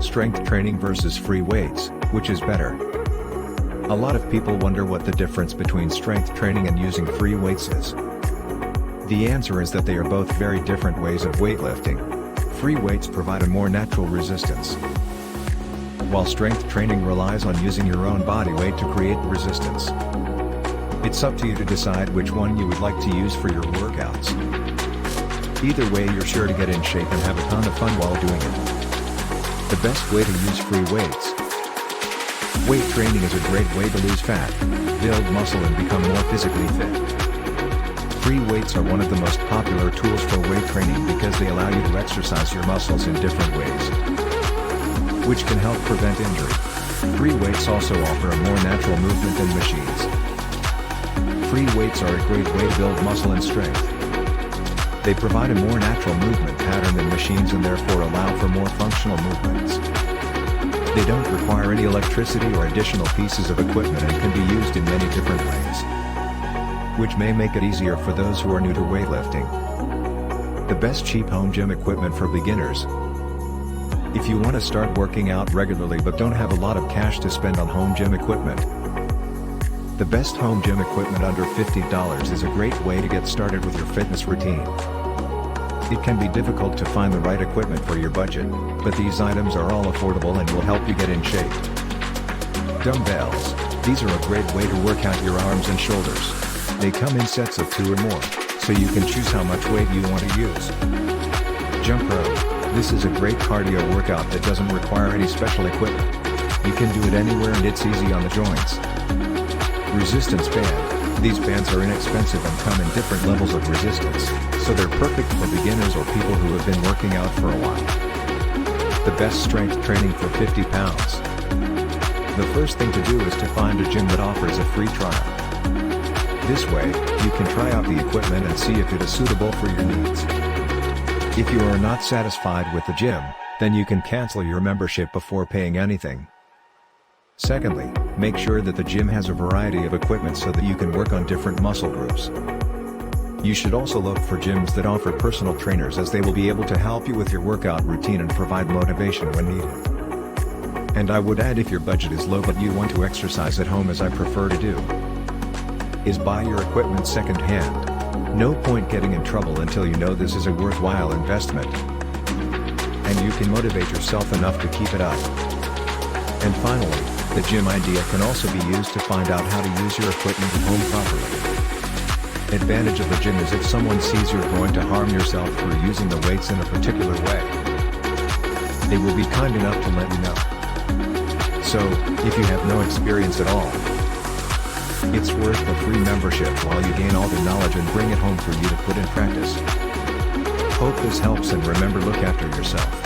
Strength training versus free weights, which is better? A lot of people wonder what the difference between strength training and using free weights is. The answer is that they are both very different ways of weightlifting. Free weights provide a more natural resistance, while strength training relies on using your own body weight to create the resistance. It's up to you to decide which one you would like to use for your workouts. Either way, you're sure to get in shape and have a ton of fun while doing it. The best way to use free weights. Weight training is a great way to lose fat, build muscle and become more physically fit. Free weights are one of the most popular tools for weight training because they allow you to exercise your muscles in different ways, which can help prevent injury. Free weights also offer a more natural movement than machines. Free weights are a great way to build muscle and strength. They provide a more natural movement pattern than machines and therefore allow for more functional movements. They don't require any electricity or additional pieces of equipment and can be used in many different ways, which may make it easier for those who are new to weightlifting. The best cheap home gym equipment for beginners. If you want to start working out regularly but don't have a lot of cash to spend on home gym equipment, the best home gym equipment under $50 is a great way to get started with your fitness routine. It can be difficult to find the right equipment for your budget, but these items are all affordable and will help you get in shape. Dumbbells. These are a great way to work out your arms and shoulders. They come in sets of 2 or more, so you can choose how much weight you want to use. Jump rope. This is a great cardio workout that doesn't require any special equipment. You can do it anywhere and it's easy on the joints. Resistance band. These bands are inexpensive and come in different levels of resistance, so they're perfect for beginners or people who have been working out for a while. The best strength training for 50 pounds. The first thing to do is to find a gym that offers a free trial. This way, you can try out the equipment and see if it is suitable for your needs. If you are not satisfied with the gym, then you can cancel your membership before paying anything. Secondly, make sure that the gym has a variety of equipment so that you can work on different muscle groups. You should also look for gyms that offer personal trainers, as they will be able to help you with your workout routine and provide motivation when needed. And I would add, if your budget is low but you want to exercise at home, as I prefer to do, is buy your equipment second hand. No point getting in trouble until you know this is a worthwhile investment, and you can motivate yourself enough to keep it up. And finally, the gym idea can also be used to find out how to use your equipment at home properly. Advantage of the gym is if someone sees you're going to harm yourself through using the weights in a particular way, they will be kind enough to let you know. So, if you have no experience at all, it's worth the free membership while you gain all the knowledge and bring it home for you to put in practice. Hope this helps, and remember, look after yourself.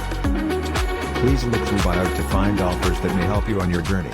Please look through bio to find offers that may help you on your journey.